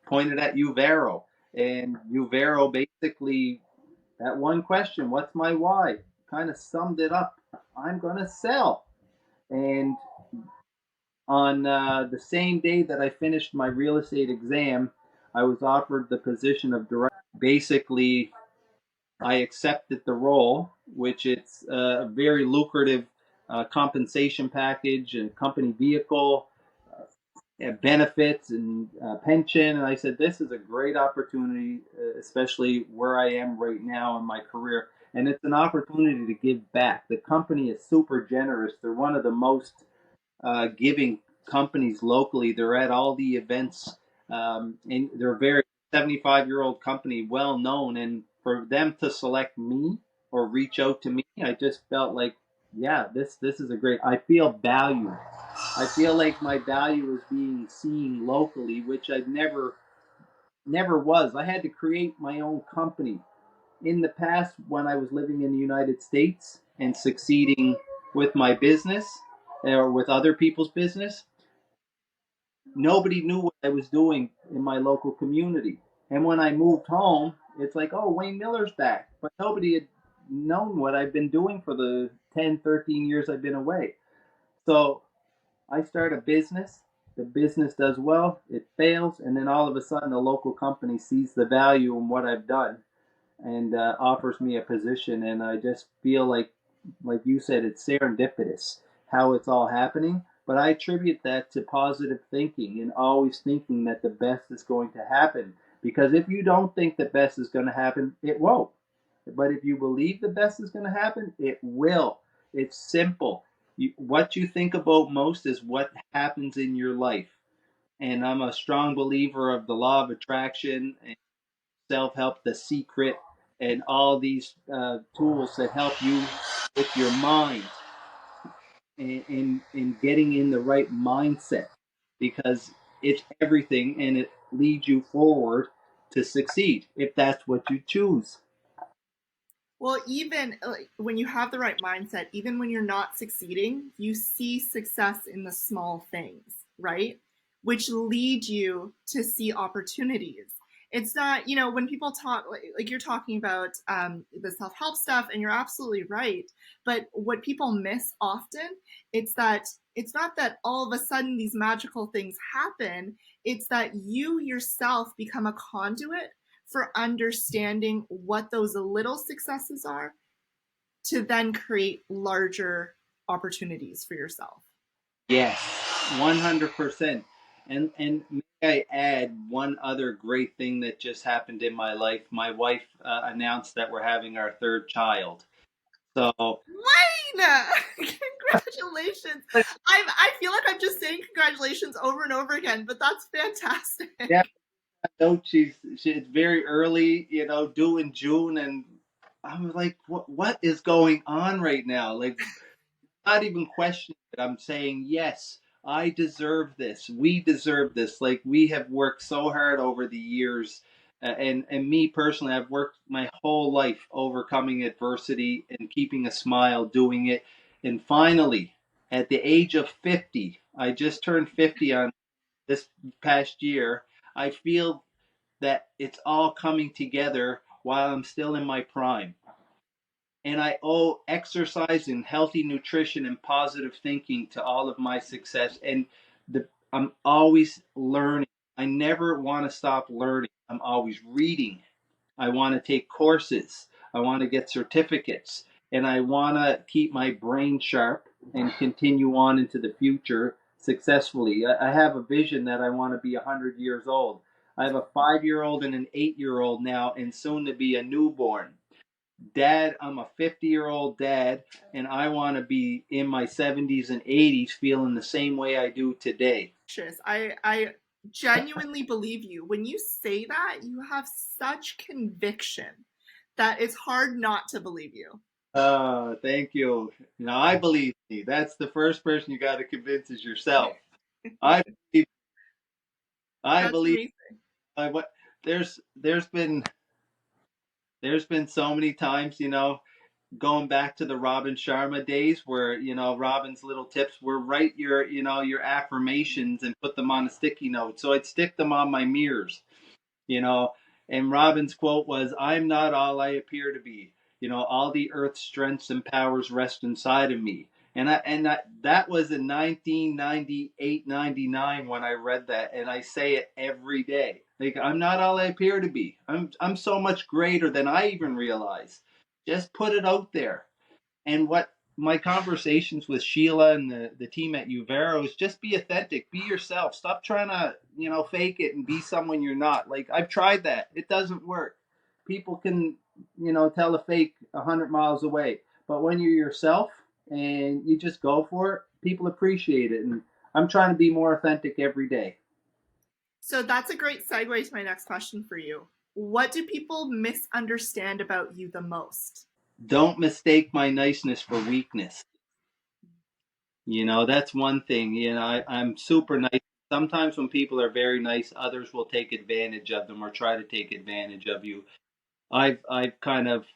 pointed at Uvero. And Uvero basically, that one question, what's my why, kind of summed it up. I'm going to sell. And on the same day that I finished my real estate exam, I was offered the position of director. Basically, I accepted the role, which it's a very lucrative compensation package and company vehicle, benefits and pension. And I said, this is a great opportunity, especially where I am right now in my career. And it's an opportunity to give back. The company is super generous. They're one of the most giving companies locally. They're at all the events, and they're a very 75-year-old company, well known. And for them to select me or reach out to me, I just felt like, yeah, this is a great. I feel valued. I feel like my value is being seen locally, which I never was. I had to create my own company. In the past, when I was living in the United States and succeeding with my business or with other people's business, nobody knew what I was doing in my local community. And when I moved home, it's like, oh, Wayne Miller's back. But nobody had known what I've been doing for the 10, 13 years I've been away. So I start a business. The business does well, it fails, and then all of a sudden the local company sees the value in what I've done and offers me a position. And I just feel like you said, it's serendipitous how it's all happening. But I attribute that to positive thinking and always thinking that the best is going to happen. Because if you don't think the best is going to happen, it won't. But if you believe the best is going to happen, it will. It's simple. What you think about most is what happens in your life. And I'm a strong believer of the law of attraction and self help, The Secret, and all these tools that help you with your mind and getting in the right mindset, because it's everything and it leads you forward to succeed if that's what you choose. Well, even like, when you have the right mindset, even when you're not succeeding, you see success in the small things, right? Which lead you to see opportunities. It's not, when people talk, like you're talking about the self help stuff, and you're absolutely right. But what people miss often, it's that it's not that all of a sudden these magical things happen. It's that you yourself become a conduit for understanding what those little successes are to then create larger opportunities for yourself. Yes, 100%. And may I add one other great thing that just happened in my life? My wife announced that we're having our third child. So Wayne, congratulations. I feel like I'm just saying congratulations over and over again, but that's yeah, fantastic. no, it's very early, due in June, and I'm like, what is going on right now? Like, not even questioning it. I'm saying, yes, I deserve this. We deserve this. Like, we have worked so hard over the years. And me personally, I've worked my whole life overcoming adversity and keeping a smile doing it. And finally, at the age of 50, I just turned 50 on this past year. I feel that it's all coming together while I'm still in my prime. And I owe exercise and healthy nutrition and positive thinking to all of my success. And I'm always learning. I never want to stop learning. I'm always reading. I want to take courses. I want to get certificates. And I want to keep my brain sharp and continue on into the future successfully. I have a vision that I want to be 100 years old. I have a 5-year old and an 8-year old now, and soon to be a newborn. Dad, I'm a 50-year-old dad, and I want to be in my 70s and 80s feeling the same way I do today. I genuinely believe you. When you say that, you have such conviction that it's hard not to believe you. Thank you. Now, I believe me. That's the first person you got to convince is yourself. I believe. I That's believe. amazing. What there's been so many times, going back to the Robin Sharma days where, Robin's little tips were write your affirmations and put them on a sticky note. So I'd stick them on my mirrors, you know. And Robin's quote was, "I'm not all I appear to be. All the earth's strengths and powers rest inside of me." And that was in 1998, 99 when I read that, and I say it every day. Like, I'm not all I appear to be. I'm so much greater than I even realize. Just put it out there. And what my conversations with Sheila and the team at Uvero is, just be authentic, be yourself. Stop trying to, fake it and be someone you're not. Like, I've tried that. It doesn't work. People can, tell a fake 100 miles away. But when you're yourself and you just go for it, people appreciate it. And I'm trying to be more authentic every day. So that's a great segue to my next question for you. What do people misunderstand about you the most? Don't mistake my niceness for weakness. That's one thing. I'm super nice. Sometimes when people are very nice, others will take advantage of them or try to take advantage of you. I've kind of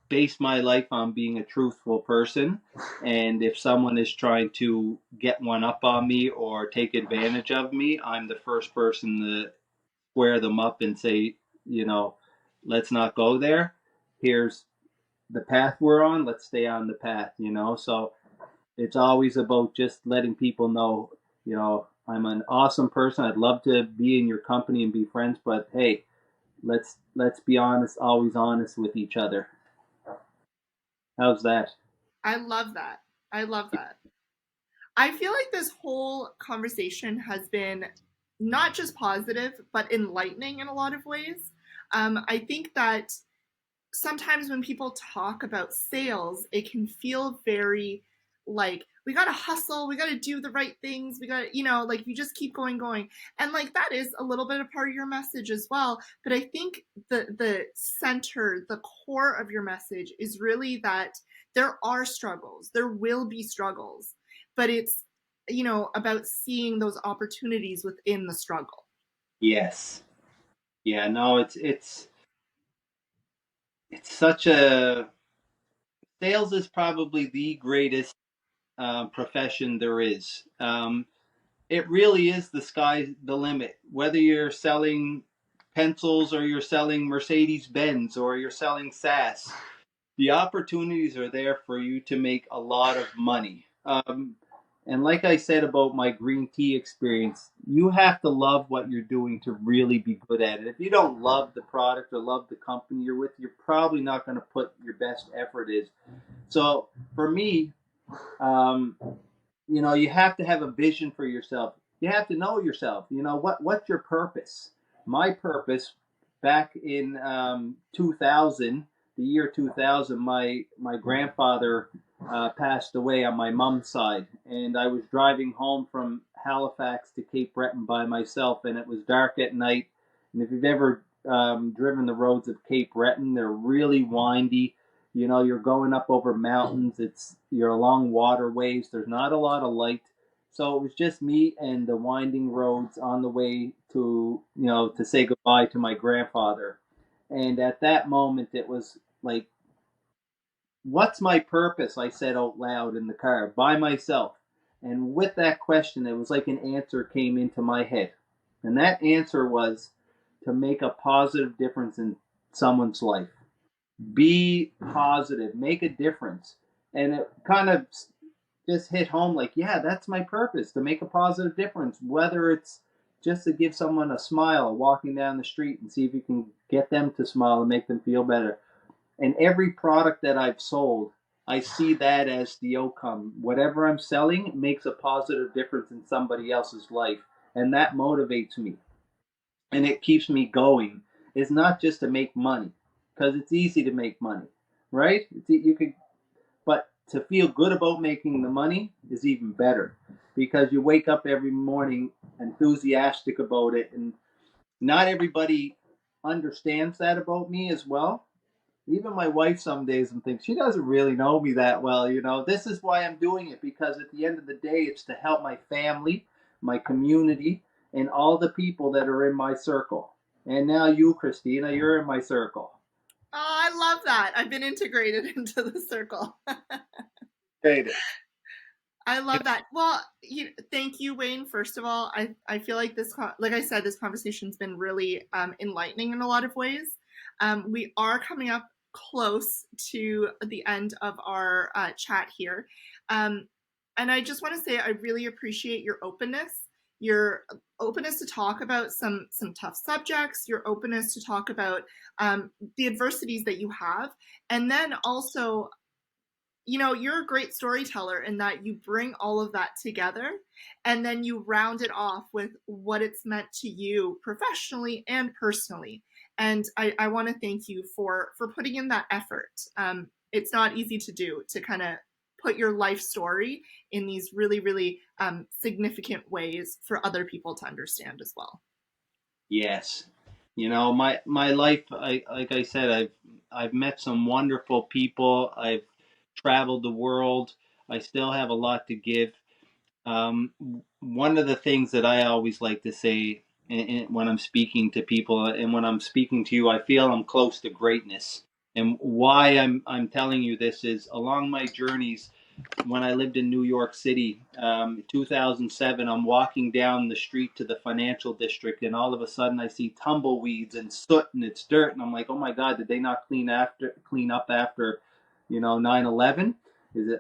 based my life on being a truthful person, and if someone is trying to get one up on me or take advantage of me, I'm the first person to square them up and say, you know, let's not go there. Here's the path we're on. Let's stay on the path. So it's always about just letting people know, I'm an awesome person. I'd love to be in your company and be friends, but hey, let's be honest, always honest with each other. How's that? I love that. I love that. I feel like this whole conversation has been not just positive, but enlightening in a lot of ways. I think that sometimes when people talk about sales, it can feel very like we got to hustle, we got to do the right things, we got to, like you just keep going. And like that is a little bit of part of your message as well. But I think the center, the core of your message is really that there are struggles, there will be struggles, but it's, about seeing those opportunities within the struggle. Yes. Yeah, no, it's such a sales is probably the greatest profession there is. It really is the sky the limit. Whether you're selling pencils or you're selling Mercedes Benz or you're selling SaaS, the opportunities are there for you to make a lot of money. And like I said about my green tea experience, you have to love what you're doing to really be good at it. If you don't love the product or love the company you're with, you're probably not going to put your best effort in. So for me, um, you have to have a vision for yourself. You have to know yourself. What's your purpose? My purpose back in 2000, the year 2000, my grandfather passed away on my mom's side, and I was driving home from Halifax to Cape Breton by myself, and it was dark at night. And if you've ever driven the roads of Cape Breton, they're really windy. You're going up over mountains. You're along waterways. There's not a lot of light. So it was just me and the winding roads on the way to say goodbye to my grandfather. And at that moment, it was like, what's my purpose? I said out loud in the car by myself. And with that question, it was like an answer came into my head. And that answer was to make a positive difference in someone's life. Be positive, make a difference. And it kind of just hit home like, yeah, that's my purpose, to make a positive difference, whether it's just to give someone a smile walking down the street and see if you can get them to smile and make them feel better. And every product that I've sold, I see that as the outcome. Whatever I'm selling makes a positive difference in somebody else's life. And that motivates me and it keeps me going. It's not just to make money, because it's easy to make money, right? You could, but to feel good about making the money is even better, because you wake up every morning enthusiastic about it, and not everybody understands that about me as well. Even my wife some days and thinks she doesn't really know me that well. This is why I'm doing it, because at the end of the day, it's to help my family, my community, and all the people that are in my circle. And now you, Christina, you're in my circle. I love that. I've been integrated into the circle. Hate it. I love that. Well, thank you, Wayne. First of all, I feel like like I said, this conversation's been really enlightening in a lot of ways. We are coming up close to the end of our chat here. Um, and I just want to say I really appreciate your openness to talk about some tough subjects, your openness to talk about the adversities that you have, and then also, you're a great storyteller in that you bring all of that together and then you round it off with what it's meant to you professionally and personally. And I want to thank you for putting in that effort. It's not easy to do, to kind of put your life story in these really, really significant ways for other people to understand as well. Yes. My life, like I said, I've met some wonderful people. I've traveled the world. I still have a lot to give. One of the things that I always like to say when I'm speaking to people, and when I'm speaking to you, I feel I'm close to greatness. And why I'm telling you this is, along my journeys, when I lived in New York City, 2007, I'm walking down the street to the financial district, and all of a sudden I see tumbleweeds and soot and it's dirt, and I'm like, oh my God, did they not clean up after, 9/11?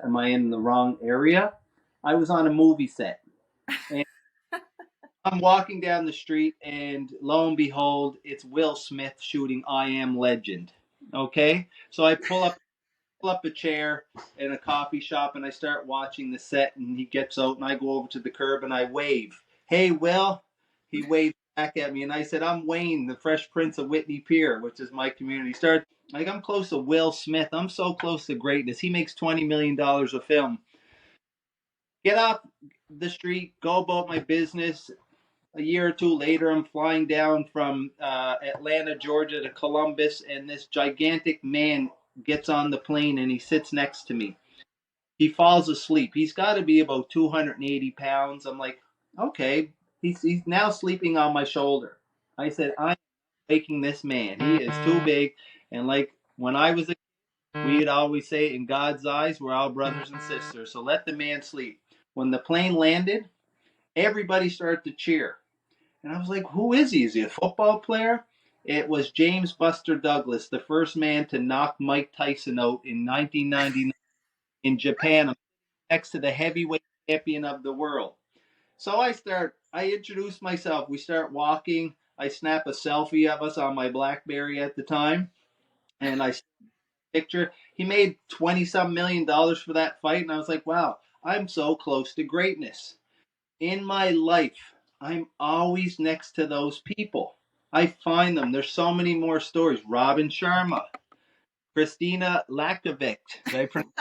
Am I in the wrong area? I was on a movie set, and I'm walking down the street, and lo and behold, it's Will Smith shooting I Am Legend. Okay, so I pull up a chair in a coffee shop, and I start watching the set, and he gets out, and I go over to the curb and I wave. Hey, Will. He waved back at me, and I said, I'm Wayne, the Fresh Prince of Whitney Pier, which is my community. Start like, I'm close to Will Smith. I'm so close to greatness. He makes $20 million a film. Get off the street, go about my business. A year or two later, I'm flying down from Atlanta, Georgia to Columbus, and this gigantic man gets on the plane and he sits next to me. He falls asleep. He's got to be about 280 pounds. I'm like, okay. He's now sleeping on my shoulder. I said, I'm waking this man. He is too big. And like when I was a kid, we'd always say, in God's eyes, we're all brothers and sisters. So let the man sleep. When the plane landed, everybody started to cheer. And I was like, who is he? Is he a football player? It was James Buster Douglas, the first man to knock Mike Tyson out in 1999 in Japan, next to the heavyweight champion of the world. So I introduce myself. We start walking. I snap a selfie of us on my Blackberry at the time, and I picture. He made 20 some $1 million for that fight, and I was like, wow, I'm so close to greatness. In my life, I'm always next to those people. I find them. There's so many more stories. Robin Sharma, Christina Lakovic. Did I pronounce?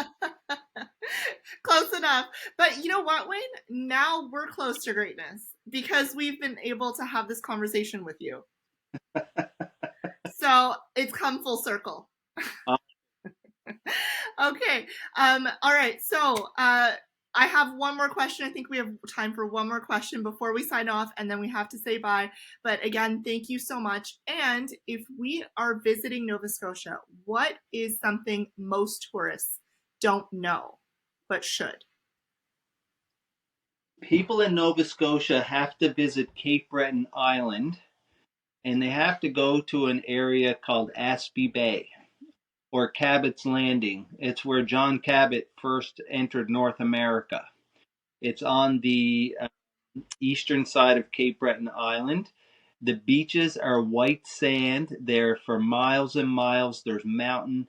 Close enough. But you know what, Wayne? Now we're close to greatness because we've been able to have this conversation with you. So it's come full circle. Okay. All right. So I have one more question. I think we have time for one more question before we sign off, and then we have to say bye. But again, thank you so much. And if we are visiting Nova Scotia, what is something most tourists don't know but should? People in Nova Scotia have to visit Cape Breton Island, and they have to go to an area called Aspy Bay or Cabot's Landing. It's where John Cabot first entered North America. It's on the eastern side of Cape Breton Island. The beaches are white sand. They're for miles and miles. There's mountain.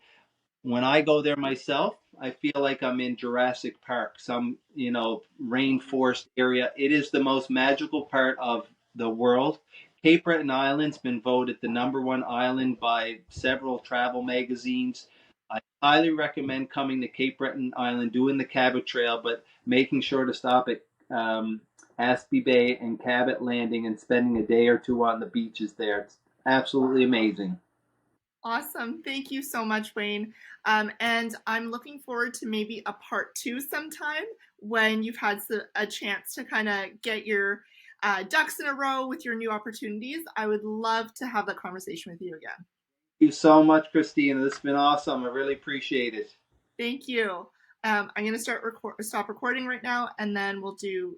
When I go there myself, I feel like I'm in Jurassic Park, some, rainforest area. It is the most magical part of the world. Cape Breton Island's been voted the number one island by several travel magazines. I highly recommend coming to Cape Breton Island, doing the Cabot Trail, but making sure to stop at Aspy Bay and Cabot Landing and spending a day or two on the beaches there. It's absolutely amazing. Awesome. Thank you so much, Wayne. And I'm looking forward to maybe a part two sometime when you've had a chance to kind of get your ducks in a row with your new opportunities. I would love to have that conversation with you again. you so much, Christina. This has been awesome. I really appreciate it. Thank you. I'm going to stop recording right now, and then we'll do